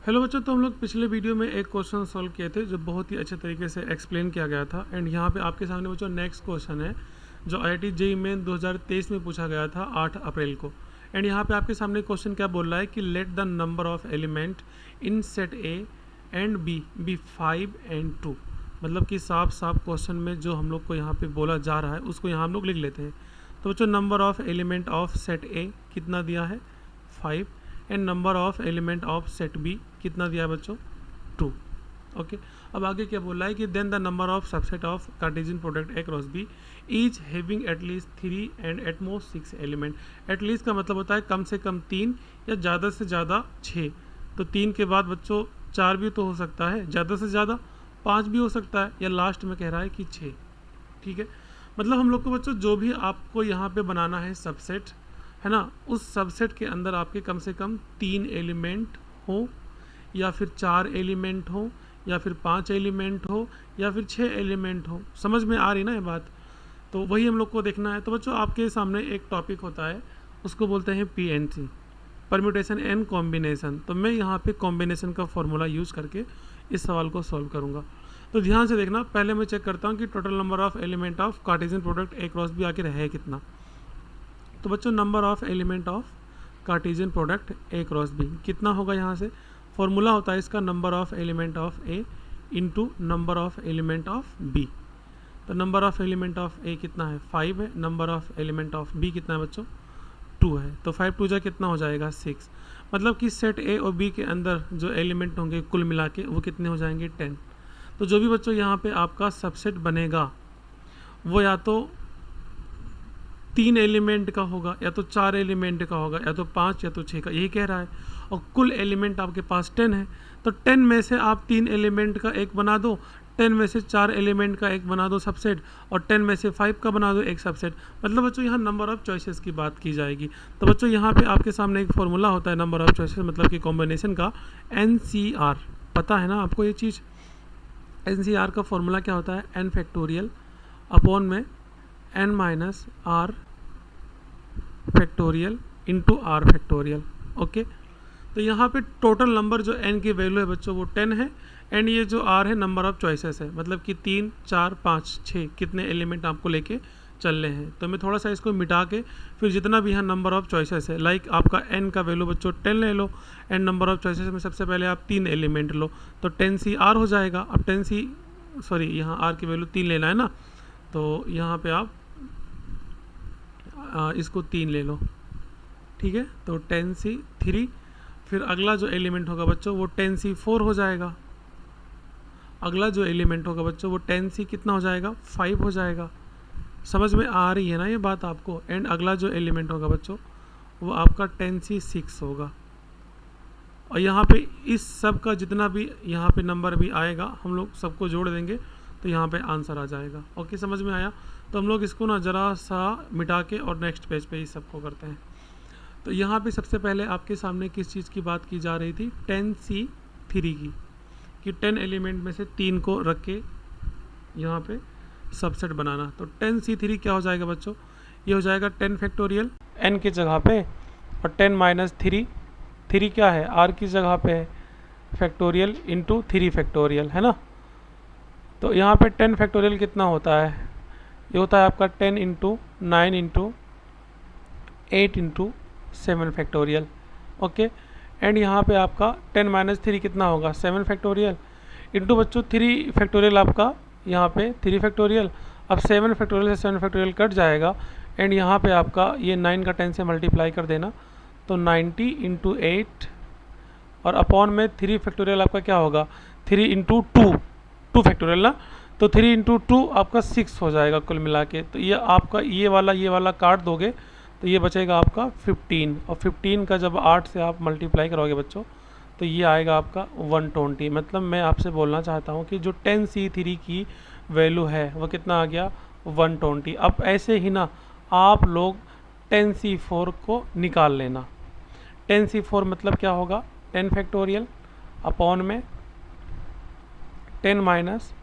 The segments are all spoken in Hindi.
हेलो बच्चों, तो हम लोग पिछले वीडियो में एक क्वेश्चन सॉल्व किए थे जो बहुत ही अच्छे तरीके से एक्सप्लेन किया गया था। एंड यहाँ पे आपके सामने बच्चों नेक्स्ट क्वेश्चन है जो IIT JEE मेन 2023 में पूछा गया था 8 अप्रैल को। एंड यहाँ पे आपके सामने क्वेश्चन क्या बोल रहा है कि let the number of element in set A and B 5 and 2। मतलब कि साफ साफ क्वेश्चन में जो हम लोग को यहाँ पे बोला जा रहा है उसको यहाँ हम लोग लिख लेते हैं। तो बच्चों number of element of set A कितना दिया है 5 and number of element of set B कितना दिया है बच्चों 2। ओके, अब आगे क्या बोला है कि then the number of subset of Cartesian product A cross B each having at least 3 and at most 6 element. At least का मतलब होता है कम से कम 3 या ज़्यादा से ज़्यादा 6। तो 3 के बाद बच्चों 4 भी तो हो सकता है, ज़्यादा से ज़्यादा 5 भी हो सकता है, या लास्ट में कह रहा है कि 6। ठीक है, मतलब हम लोग को बच्चों जो भी आपको यहाँ पे बनाना है सबसेट है ना, उस सबसेट के अंदर आपके कम से कम 3 एलिमेंट हो या फिर 4 एलिमेंट हो या फिर 5 एलिमेंट हो या फिर 6 एलिमेंट हो। समझ में आ रही ना ये बात? तो वही हम लोग को देखना है। तो बच्चों आपके सामने एक टॉपिक होता है, उसको बोलते हैं PNC, परम्यूटेशन एंड कॉम्बिनेशन। तो मैं यहाँ पे कॉम्बिनेशन का फॉर्मूला यूज़ करके इस सवाल को सॉल्व करूँगा। तो ध्यान से देखना, पहले मैं चेक करता हूँ कि total number of element of Cartesian product A cross B आखिर है कितना। तो बच्चों number of element of Cartesian product A cross B कितना होगा, यहाँ से फॉर्मूला होता है इसका number of element of A into number of element of B. तो number of element of A कितना है 5 है, number of element of B कितना है बच्चों 2 है। तो 5 2 जा कितना हो जाएगा 6। मतलब कि सेट ए और बी के अंदर जो एलिमेंट होंगे कुल मिला के वो कितने हो जाएंगे 10। तो जो भी बच्चों यहाँ पे आपका सबसेट बनेगा वो या तो 3 एलिमेंट का होगा या तो 4 एलिमेंट का होगा या तो 5 या तो 6 का, यही कह रहा है। और कुल एलिमेंट आपके पास 10 है, तो 10 में से आप 3 एलिमेंट का एक बना दो, 10 में से 4 एलिमेंट का एक बना दो सबसेट, और 10 में से 5 का बना दो एक सबसेट। मतलब बच्चों यहाँ नंबर ऑफ चॉइसेस की बात की जाएगी। तो बच्चों यहाँ पे आपके सामने एक फॉर्मूला होता है नंबर ऑफ चॉइसेस मतलब कि कॉम्बिनेशन का, NCR। पता है ना आपको ये चीज़? NCR का फॉर्मूला क्या होता है, n फैक्टोरियल अपॉन में n minus R factorial into R factorial. Okay, तो यहाँ पे टोटल नंबर जो n की वैल्यू है बच्चों वो 10 है, एंड ये जो r है नंबर ऑफ चॉइसेस है, मतलब कि 3 4 5 6 कितने एलिमेंट आपको लेके चलने हैं। तो मैं थोड़ा सा इसको मिटा के फिर जितना भी यहाँ नंबर ऑफ चॉइसेस है, लाइक आपका n का वैल्यू बच्चों 10 ले लो, एंड नंबर ऑफ चॉइसेस में सबसे पहले आप 3 एलिमेंट लो, तो 10CR हो जाएगा। अब 10C सॉरी यहाँ r की वैल्यू 3 लेना है ना, तो यहाँ पे आप इसको 3 ले लो। ठीक है, तो 10C3, फिर अगला जो एलिमेंट होगा बच्चों वो 10C4 हो जाएगा। अगला जो एलिमेंट होगा बच्चों वो 10C कितना हो जाएगा 5 हो जाएगा। समझ में आ रही है ना ये बात आपको? एंड अगला जो एलिमेंट होगा बच्चों वो आपका 10C6 होगा। और यहाँ पे इस सब का जितना भी यहाँ पे नंबर भी आएगा हम लोग सबको जोड़ देंगे तो यहाँ पे आंसर आ जाएगा। ओके, समझ में आया? तो हम लोग इसको ना ज़रा सा मिटा के और नेक्स्ट पेज पे इस सबको करते हैं। तो यहाँ पे सबसे पहले आपके सामने किस चीज़ की बात की जा रही थी, 10C3 की, कि 10 एलिमेंट में से 3 को रख के यहाँ पे सबसेट बनाना। तो 10C3 क्या हो जाएगा बच्चों, ये हो जाएगा 10 फैक्टोरियल n की जगह पे, और 10 माइनस 3, 3 क्या है r की जगह पे है, फैक्टोरियल इंटू 3 फैक्टोरियल, है ना। तो यहाँ पे 10 फैक्टोरियल कितना होता है, ये होता है आपका 10 into 9 into 8 into 7 factorial. Okay, and यहाँ पे आपका 10 माइनस 3 कितना होगा 7 फैक्टोरियल इंटू बच्चों 3 फैक्टोरियल, आपका यहाँ पे 3 फैक्टोरियल। अब 7 फैक्टोरियल से 7 फैक्टोरियल कट जाएगा, एंड यहाँ पे आपका ये 9 का 10 से मल्टीप्लाई कर देना, तो 90 इंटू 8, और अपॉन में 3 फैक्टोरियल आपका क्या होगा 3 इंटू 2 फैक्टोरियल ना, तो 3 इंटू 2 आपका 6 हो जाएगा कुल मिला के। तो ये आपका ये वाला काट दोगे तो ये बचेगा आपका 15, और 15 का जब 8 से आप मल्टीप्लाई करोगे बच्चों तो ये आएगा आपका 120। मतलब मैं आपसे बोलना चाहता हूँ कि जो 10C3 की वैल्यू है वो कितना आ गया 120। अब ऐसे ही ना आप लोग 10C4 को निकाल लेना। 10C4 मतलब क्या होगा 10 फैक्टोरियल अपॉन में 10 माइनस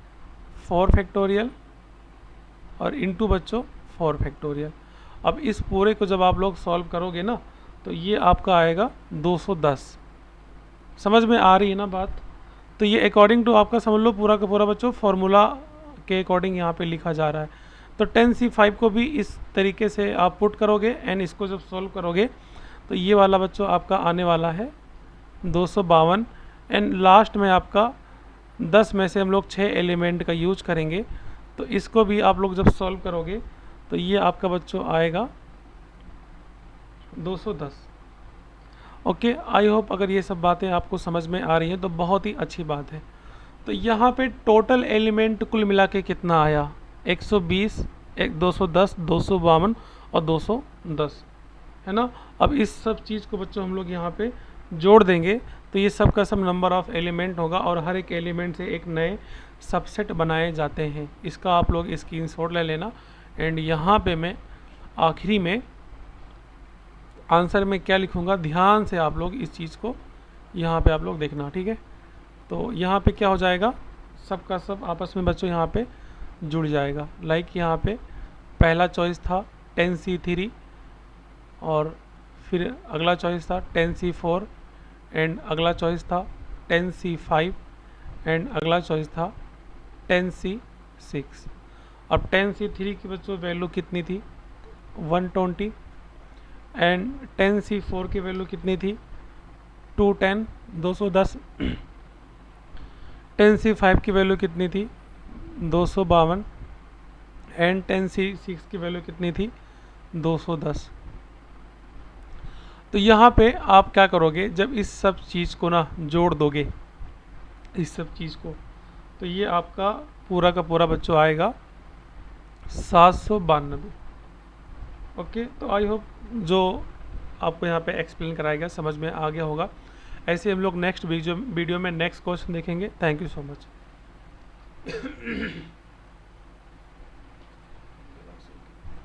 4 फैक्टोरियल और इंटू बच्चों 4 फैक्टोरियल। अब इस पूरे को जब आप लोग सॉल्व करोगे ना तो ये आपका आएगा 210। समझ में आ रही है ना बात? तो ये अकॉर्डिंग टू आपका समझ लो पूरा का पूरा बच्चों फॉर्मूला के अकॉर्डिंग यहाँ पे लिखा जा रहा है। तो 10C5 को भी इस तरीके से आप पुट करोगे एंड इसको जब सॉल्व करोगे तो ये वाला बच्चों आपका आने वाला है 252 एंड लास्ट में आपका 10 में से हम लोग 6 एलिमेंट का यूज करेंगे। तो इसको भी आप लोग जब सॉल्व करोगे तो ये आपका बच्चों आएगा 210। ओके, आई होप अगर ये सब बातें आपको समझ में आ रही हैं तो बहुत ही अच्छी बात है। तो यहाँ पे टोटल एलिमेंट कुल मिला के कितना आया? 120, 210, 252 और 210 है ना। अब इस सब चीज़ को बच्चों हम लोग यहाँ पे जोड़ देंगे तो ये सब का सब नंबर ऑफ़ एलिमेंट होगा और हर एक एलिमेंट से एक नए सबसेट बनाए जाते हैं। इसका आप लोग स्क्रीनशॉट ले लेना एंड यहाँ पे मैं आखिरी में आंसर में क्या लिखूँगा ध्यान से आप लोग इस चीज़ को यहाँ पे आप लोग देखना, ठीक है। तो यहाँ पे क्या हो जाएगा, सब का सब आपस में बच्चों यहाँ पे जुड़ जाएगा। लाइक यहाँ पे पहला चॉइस था 10C3 और फिर अगला चॉइस था 10C4 एंड अगला चॉइस था 10C5 एंड अगला चॉइस था 10C6। अब 10C3 की बच्चों वैल्यू कितनी थी? 120 एंड 10C4 की वैल्यू कितनी थी? 210 210 10C5 की वैल्यू कितनी थी? 252 एंड 10C6 की वैल्यू कितनी थी? 210। तो यहाँ पे आप क्या करोगे, जब इस सब चीज़ को ना जोड़ दोगे इस सब चीज़ को, तो ये आपका पूरा का पूरा बच्चों आएगा 792। ओके, तो आई होप जो आपको यहाँ पे एक्सप्लेन कराया गया समझ में आ गया होगा। ऐसे हम लोग नेक्स्ट वीडियो में नेक्स्ट क्वेश्चन देखेंगे। Thank you so much.